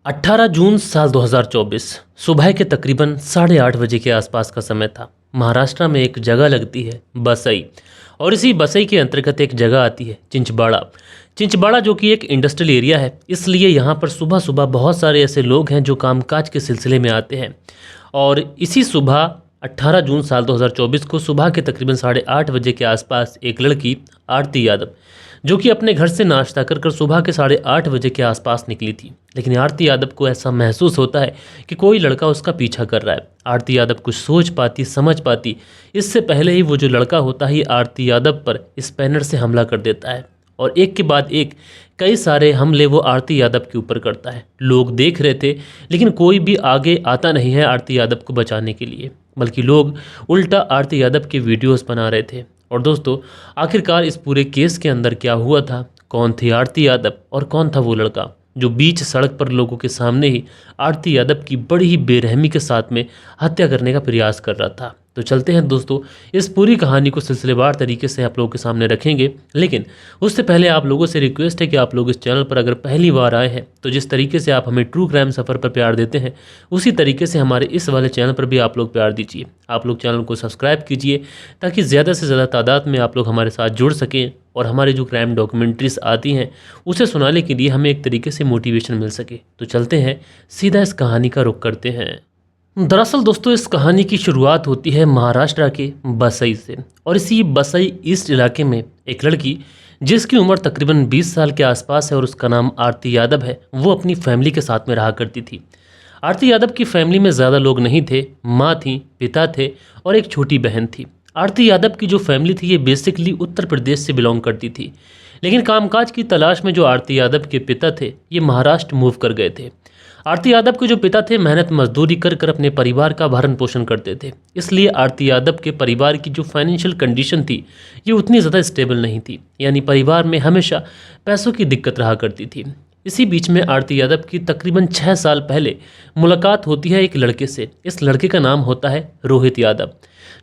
18 जून साल 2024 सुबह के तकरीबन 8:30 बजे के आसपास का समय था। महाराष्ट्र में एक जगह लगती है बसई, और इसी बसई के अंतर्गत एक जगह आती है चिंचबाड़ा, जो कि एक इंडस्ट्रियल एरिया है। इसलिए यहाँ पर सुबह सुबह बहुत सारे ऐसे लोग हैं जो कामकाज के सिलसिले में आते हैं। और इसी सुबह 18 जून साल 2024 को सुबह के तकरीबन 8:30 बजे के आसपास एक लड़की आरती यादव, जो कि अपने घर से नाश्ता कर सुबह के 8:30 बजे के आसपास निकली थी। लेकिन आरती यादव को ऐसा महसूस होता है कि कोई लड़का उसका पीछा कर रहा है। आरती यादव कुछ सोच पाती, समझ पाती, इससे पहले ही वो जो लड़का होता है आरती यादव पर स्पैनर से हमला कर देता है। और एक के बाद एक कई सारे हमले वो आरती यादव के ऊपर करता है। लोग देख रहे थे, लेकिन कोई भी आगे आता नहीं है आरती यादव को बचाने के लिए, बल्कि लोग उल्टा आरती यादव के वीडियोस बना रहे थे। और दोस्तों, आखिरकार इस पूरे केस के अंदर क्या हुआ था, कौन थी आरती यादव और कौन था वो लड़का जो बीच सड़क पर लोगों के सामने ही आरती यादव की बड़ी ही बेरहमी के साथ में हत्या करने का प्रयास कर रहा था। तो चलते हैं दोस्तों, इस पूरी कहानी को सिलसिलेवार तरीके से आप लोगों के सामने रखेंगे। लेकिन उससे पहले आप लोगों से रिक्वेस्ट है कि आप लोग इस चैनल पर अगर पहली बार आए हैं तो जिस तरीके से आप हमें ट्रू क्राइम सफ़र पर प्यार देते हैं, उसी तरीके से हमारे इस वाले चैनल पर भी आप लोग प्यार दीजिए। आप लोग चैनल को सब्सक्राइब कीजिए ताकि ज़्यादा से ज़्यादा तादाद में आप लोग हमारे साथ जुड़ सकें और हमारे जो क्राइम डॉक्यूमेंट्रीज आती हैं उसे सुनाने के लिए हमें एक तरीके से मोटिवेशन मिल सके। तो चलते हैं, सीधा इस कहानी का रुख करते हैं। दरअसल दोस्तों, इस कहानी की शुरुआत होती है महाराष्ट्र के बसई से। और इसी बसई ईस्ट इलाके में एक लड़की जिसकी उम्र तकरीबन 20 साल के आसपास है और उसका नाम आरती यादव है, वो अपनी फैमिली के साथ में रहा करती थी। आरती यादव की फैमिली में ज़्यादा लोग नहीं थे, माँ थी, पिता थे और एक छोटी बहन थी। आरती यादव की जो फैमिली थी ये बेसिकली उत्तर प्रदेश से बिलोंग करती थी। लेकिन कामकाज की तलाश में जो आरती यादव के पिता थे ये महाराष्ट्र मूव कर गए थे। आरती यादव के जो पिता थे मेहनत मजदूरी कर कर अपने परिवार का भरण पोषण करते थे। इसलिए आरती यादव के परिवार की जो फाइनेंशियल कंडीशन थी ये उतनी ज़्यादा स्टेबल नहीं थी, यानी परिवार में हमेशा पैसों की दिक्कत रहा करती थी। इसी बीच में आरती यादव की तकरीबन 6 साल पहले मुलाकात होती है एक लड़के से। इस लड़के का नाम होता है रोहित यादव।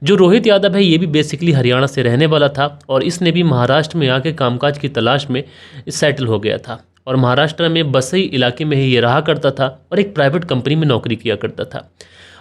जो रोहित यादव है ये भी बेसिकली हरियाणा से रहने वाला था और इसने भी महाराष्ट्र में आके कामकाज की तलाश में सेटल हो गया था। और महाराष्ट्र में बसई इलाके में ही ये रहा करता था और एक प्राइवेट कंपनी में नौकरी किया करता था।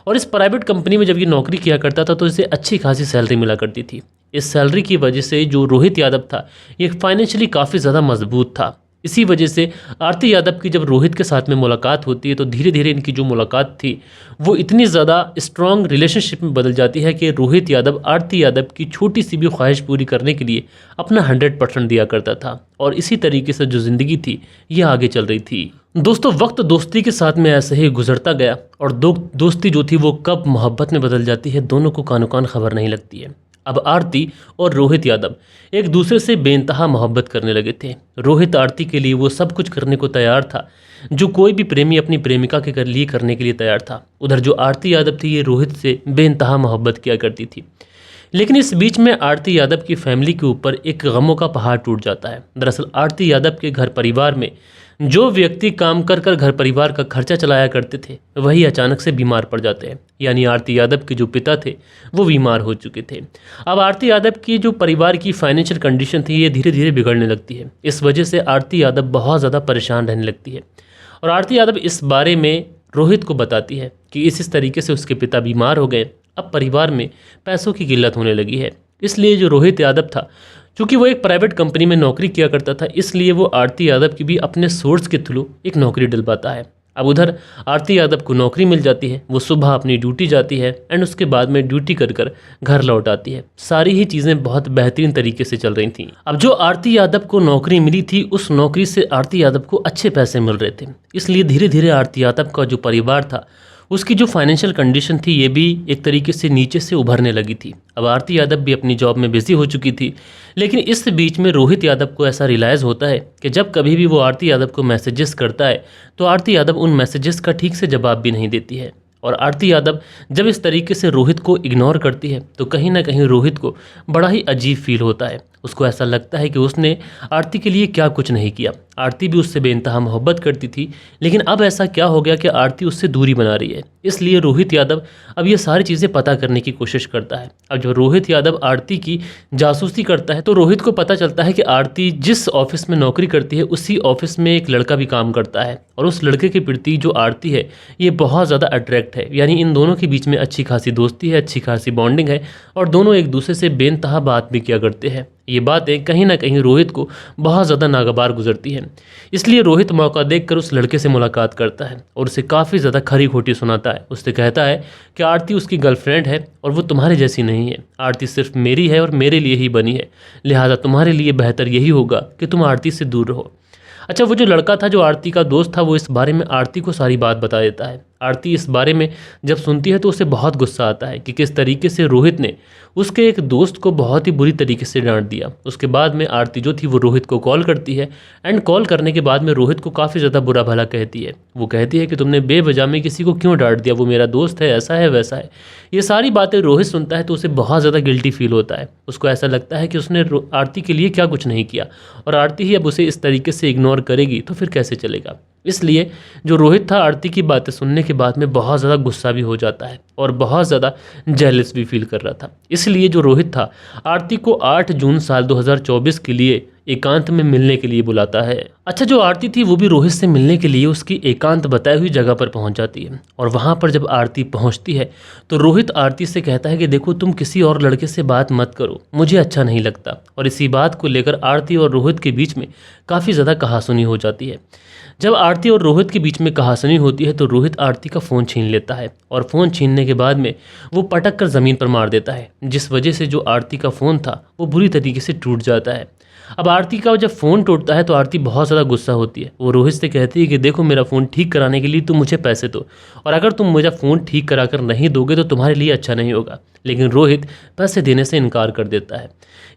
और इस प्राइवेट कंपनी में जब ये नौकरी किया करता था तो इसे अच्छी खासी सैलरी मिला करती थी। इस सैलरी की वजह से जो रोहित यादव था ये फाइनेंशियली काफ़ी ज़्यादा मजबूत था। इसी वजह से आरती यादव की जब रोहित के साथ में मुलाकात होती है तो धीरे धीरे इनकी जो मुलाकात थी वो इतनी ज़्यादा स्ट्रॉन्ग रिलेशनशिप में बदल जाती है कि रोहित यादव आरती यादव की छोटी सी भी ख्वाहिश पूरी करने के लिए अपना 100% दिया करता था। और इसी तरीके से जो ज़िंदगी थी ये आगे चल रही थी। दोस्तों, वक्त दोस्ती के साथ में ऐसे ही गुजरता गया और दोस्ती जो थी वो कब मोहब्बत में बदल जाती है दोनों को कानो कान खबर नहीं लगती है। अब आरती और रोहित यादव एक दूसरे से बेइंतहा मोहब्बत करने लगे थे। रोहित आरती के लिए वो सब कुछ करने को तैयार था जो कोई भी प्रेमी अपनी प्रेमिका के लिए करने के लिए तैयार था। उधर जो आरती यादव थी ये रोहित से बेइंतहा मोहब्बत किया करती थी। लेकिन इस बीच में आरती यादव की फैमिली के ऊपर एक गमों का पहाड़ टूट जाता है। दरअसल आरती यादव के घर परिवार में जो व्यक्ति काम कर कर घर परिवार का खर्चा चलाया करते थे वही अचानक से बीमार पड़ जाते हैं। यानी आरती यादव के जो पिता थे वो बीमार हो चुके थे। अब आरती यादव की जो परिवार की फाइनेंशियल कंडीशन थी ये धीरे धीरे बिगड़ने लगती है। इस वजह से आरती यादव बहुत ज़्यादा परेशान रहने लगती है। और आरती यादव इस बारे में रोहित को बताती है कि इस तरीके से उसके पिता बीमार हो गए, अब परिवार में पैसों की किल्लत होने लगी है। इसलिए जो रोहित यादव था, चूँकि वो एक प्राइवेट कंपनी में नौकरी किया करता था, इसलिए वो आरती यादव की भी अपने सोर्स के थ्रू एक नौकरी दिलवाता है। अब उधर आरती यादव को नौकरी मिल जाती है, वो सुबह अपनी ड्यूटी जाती है एंड उसके बाद में ड्यूटी कर कर घर लौट आती है। सारी ही चीज़ें बहुत बेहतरीन तरीके से चल रही थीं। अब जो आरती यादव को नौकरी मिली थी उस नौकरी से आरती यादव को अच्छे पैसे मिल रहे थे। इसलिए धीरे धीरे आरती यादव का जो परिवार था उसकी जो फाइनेंशियल कंडीशन थी ये भी एक तरीके से नीचे से उभरने लगी थी। अब आरती यादव भी अपनी जॉब में बिजी हो चुकी थी। लेकिन इस बीच में रोहित यादव को ऐसा रियलाइज़ होता है कि जब कभी भी वो आरती यादव को मैसेजेस करता है तो आरती यादव उन मैसेजेस का ठीक से जवाब भी नहीं देती है। और आरती यादव जब इस तरीके से रोहित को इग्नोर करती है तो कहीं ना कहीं रोहित को बड़ा ही अजीब फील होता है। उसको ऐसा लगता है कि उसने आरती के लिए क्या कुछ नहीं किया। आरती भी उससे बेइंतहा मोहब्बत करती थी, लेकिन अब ऐसा क्या हो गया कि आरती उससे दूरी बना रही है। इसलिए रोहित यादव अब ये सारी चीज़ें पता करने की कोशिश करता है। अब जब रोहित यादव आरती की जासूसी करता है तो रोहित को पता चलता है कि आरती जिस ऑफिस में नौकरी करती है उसी ऑफिस में एक लड़का भी काम करता है, और उस लड़के के प्रति जो आरती है ये बहुत ज़्यादा अट्रैक्ट है। यानी इन दोनों के बीच में अच्छी खासी दोस्ती है, अच्छी खासी बॉन्डिंग है, और दोनों एक दूसरे से बेइंतहा बात भी किया करते हैं। ये बातें कहीं ना कहीं रोहित को बहुत ज़्यादा नागवार गुजरती है। इसलिए रोहित मौका देखकर उस लड़के से मुलाकात करता है और उसे काफ़ी ज़्यादा खरी खोटी सुनाता है। उससे कहता है कि आरती उसकी गर्लफ्रेंड है और वो तुम्हारे जैसी नहीं है। आरती सिर्फ मेरी है और मेरे लिए ही बनी है, लिहाजा तुम्हारे लिए बेहतर यही होगा कि तुम आरती से दूर रहो। अच्छा, वो जो लड़का था जो आरती का दोस्त था वो इस बारे में आरती को सारी बात बता देता है। आरती इस बारे में जब सुनती है तो उसे बहुत गुस्सा आता है कि किस तरीके से रोहित ने उसके एक दोस्त को बहुत ही बुरी तरीके से डांट दिया। उसके बाद में आरती जो थी वो रोहित को कॉल करती है, एंड कॉल करने के बाद में रोहित को काफ़ी ज़्यादा बुरा भला कहती है। वो कहती है कि तुमने बेवजह में किसी को क्यों डांट दिया, वो मेरा दोस्त है, ऐसा है वैसा है। ये सारी बातें रोहित सुनता है तो उसे बहुत ज़्यादा गिल्टी फील होता है। उसको ऐसा लगता है कि उसने आरती के लिए क्या कुछ नहीं किया, और आरती ही अब उसे इस तरीके से इग्नोर करेगी तो फिर कैसे चलेगा। इसलिए जो रोहित था आरती की बातें सुनने के बाद में बहुत ज़्यादा गुस्सा भी हो जाता है और बहुत ज़्यादा जेलस भी फील कर रहा था। इसलिए जो रोहित था आरती को 8 जून साल 2024 के लिए एकांत में मिलने के लिए बुलाता है। अच्छा, जो आरती थी वो भी रोहित से मिलने के लिए उसकी एकांत बताई हुई जगह पर पहुंच जाती है, और वहां पर जब आरती पहुंचती है तो रोहित आरती से कहता है कि देखो तुम किसी और लड़के से बात मत करो, मुझे अच्छा नहीं लगता। और इसी बात को लेकर आरती और रोहित के बीच में काफ़ी ज़्यादा कहासुनी हो जाती है। जब आरती और रोहित के बीच में कहासुनी होती है तो रोहित आरती का फ़ोन छीन लेता है, और फ़ोन छीनने के बाद में वो पटक कर ज़मीन पर मार देता है, जिस वजह से जो आरती का फ़ोन था वो बुरी तरीके से टूट जाता है। अब आरती का जब फ़ोन टूटता है तो आरती बहुत ज़्यादा गुस्सा होती है। वो रोहित से कहती है कि देखो मेरा फ़ोन ठीक कराने के लिए तुम मुझे पैसे दो, और अगर तुम मुझे फ़ोन ठीक करा कर नहीं दोगे तो तुम्हारे लिए अच्छा नहीं होगा। लेकिन रोहित पैसे देने से इनकार कर देता है।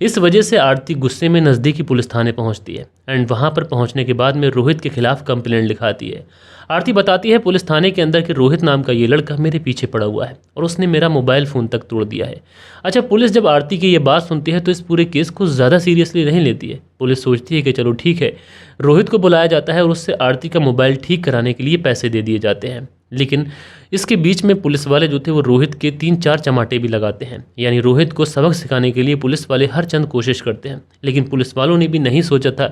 इस वजह से आरती गुस्से में नज़दीकी पुलिस थाने पहुंचती है, एंड वहां पर पहुंचने के बाद में रोहित के खिलाफ कंप्लेंट लिखाती है। आरती बताती है पुलिस थाने के अंदर कि रोहित नाम का ये लड़का मेरे पीछे पड़ा हुआ है और उसने मेरा मोबाइल फ़ोन तक तोड़ दिया है। अच्छा, पुलिस जब आरती की ये बात सुनती है तो इस पूरे केस को ज़्यादा सीरियसली नहीं लेती है। पुलिस सोचती है कि चलो ठीक है, रोहित को बुलाया जाता है और उससे आरती का मोबाइल ठीक कराने के लिए पैसे दे दिए जाते हैं। लेकिन इसके बीच में पुलिस वाले जो थे वो रोहित के 3-4 चमाटे भी लगाते हैं। यानी रोहित को सबक सिखाने के लिए पुलिस वाले हर चंद कोशिश करते हैं, लेकिन पुलिस वालों ने भी नहीं सोचा था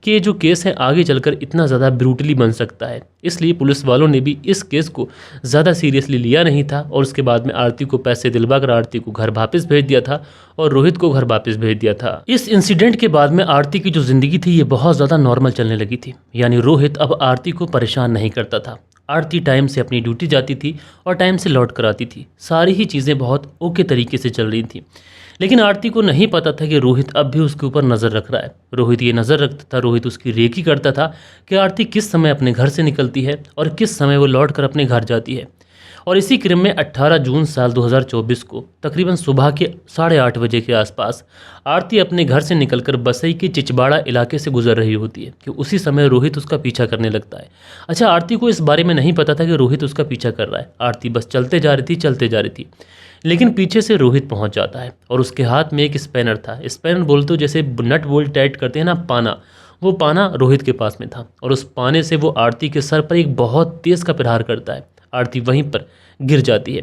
कि ये जो केस है आगे चलकर इतना ज़्यादा ब्रूटली बन सकता है। इसलिए पुलिस वालों ने भी इस केस को ज़्यादा सीरियसली लिया नहीं था, और उसके बाद में आरती को पैसे दिलवा कर आरती को घर वापस भेज दिया था और रोहित को घर वापस भेज दिया था। इस इंसिडेंट के बाद में आरती की जो ज़िंदगी थी ये बहुत ज़्यादा नॉर्मल चलने लगी थी। यानी रोहित अब आरती को परेशान नहीं करता था। आरती टाइम से अपनी ड्यूटी जाती थी और टाइम से लौट कर आती थी। सारी ही चीज़ें बहुत ओके तरीके से चल रही थी। लेकिन आरती को नहीं पता था कि रोहित अब भी उसके ऊपर नज़र रख रहा है। रोहित ये नज़र रखता था, रोहित उसकी रेकी करता था कि आरती किस समय अपने घर से निकलती है और किस समय वो लौट कर अपने घर जाती है। और इसी क्रम में 18 जून साल 2024 को तकरीबन सुबह के 8:30 बजे के आसपास आरती अपने घर से निकलकर बसई के चिचबाड़ा इलाके से गुजर रही होती है कि उसी समय रोहित उसका पीछा करने लगता है। अच्छा, आरती को इस बारे में नहीं पता था कि रोहित उसका पीछा कर रहा है। आरती बस चलते जा रही थी, लेकिन पीछे से रोहित पहुंच जाता है और उसके हाथ में एक स्पैनर था। स्पैनर बोलते हो जैसे नट बोल्ट टाइट करते हैं ना, पाना, वो पाना रोहित के पास में था, और उस पाने से वो आरती के सर पर एक बहुत तेज़ का प्रहार करता है। आरती वहीं पर गिर जाती है।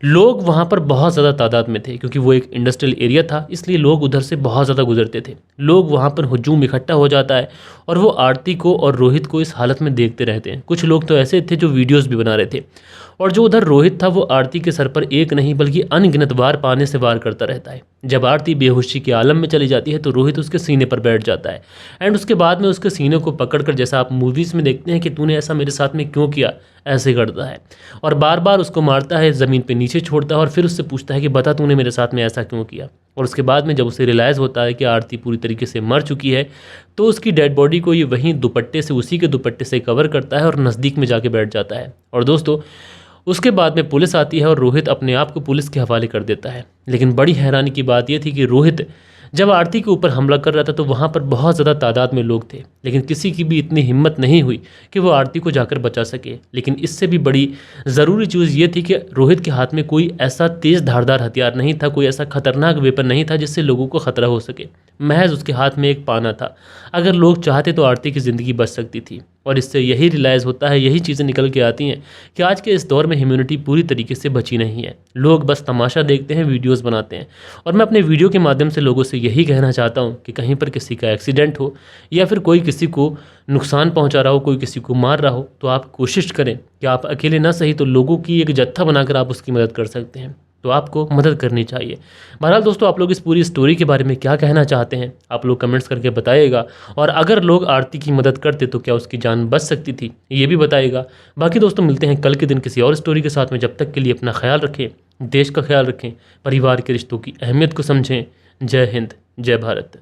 लोग वहाँ पर बहुत ज़्यादा तादाद में थे क्योंकि वो एक इंडस्ट्रियल एरिया था, इसलिए लोग उधर से बहुत ज़्यादा गुजरते थे। लोग वहाँ पर हुजूम इकट्ठा हो जाता है और वो आरती को और रोहित को इस हालत में देखते रहते हैं। कुछ लोग तो ऐसे थे जो वीडियोज़ भी बना रहे थे, और जो उधर रोहित था वो आरती के सर पर एक नहीं बल्कि अनगिनत बार पाने से वार करता रहता है। जब आरती बेहोशी के आलम में चली जाती है तो रोहित उसके सीने पर बैठ जाता है, एंड उसके बाद में उसके सीने को पकड़कर, जैसा आप मूवीज़ में देखते हैं कि तूने ऐसा मेरे साथ में क्यों किया, ऐसे करता है और बार बार उसको मारता है, ज़मीन पे नीचे छोड़ता है और फिर उससे पूछता है कि बता तूने मेरे साथ में ऐसा क्यों किया। और उसके बाद में जब उसे रियलाइज़ होता है कि आरती पूरी तरीके से मर चुकी है तो उसकी डेड बॉडी को ये वहीं दुपट्टे से, उसी के दुपट्टे से कवर करता है और नज़दीक में जाके बैठ जाता है। और दोस्तों, उसके बाद में पुलिस आती है और रोहित अपने आप को पुलिस के हवाले कर देता है। लेकिन बड़ी हैरानी की बात यह थी कि रोहित जब आरती के ऊपर हमला कर रहा था तो वहाँ पर बहुत ज़्यादा तादाद में लोग थे, लेकिन किसी की भी इतनी हिम्मत नहीं हुई कि वो आरती को जाकर बचा सके। लेकिन इससे भी बड़ी ज़रूरी चीज़ ये थी कि रोहित के हाथ में कोई ऐसा तेज़ धारदार हथियार नहीं था, कोई ऐसा खतरनाक वेपन नहीं था जिससे लोगों को खतरा हो सके। महज उसके हाथ में एक पाना था। अगर लोग चाहते तो आरती की ज़िंदगी बच सकती थी। और इससे यही रियलाइज़ होता है, यही चीज़ें निकल के आती हैं कि आज के इस दौर में ह्यूमैनिटी पूरी तरीके से बची नहीं है। लोग बस तमाशा देखते हैं, वीडियोस बनाते हैं। और मैं अपने वीडियो के माध्यम से लोगों से यही कहना चाहता हूँ कि कहीं पर किसी का एक्सीडेंट हो या फिर कोई किसी को नुकसान पहुँचा रहा हो, कोई किसी को मार रहा हो, तो आप कोशिश करें कि आप अकेले ना सही तो लोगों की एक जत्था बनाकर आप उसकी मदद कर सकते हैं, तो आपको मदद करनी चाहिए। बहरहाल दोस्तों, आप लोग इस पूरी स्टोरी के बारे में क्या कहना चाहते हैं, आप लोग कमेंट्स करके बताइएगा। और अगर लोग आरती की मदद करते तो क्या उसकी जान बच सकती थी, ये भी बताइएगा। बाकी दोस्तों, मिलते हैं कल के दिन किसी और स्टोरी के साथ में। जब तक के लिए अपना ख्याल रखें, देश का ख्याल रखें, परिवार के रिश्तों की अहमियत को समझें। जय हिंद, जय भारत।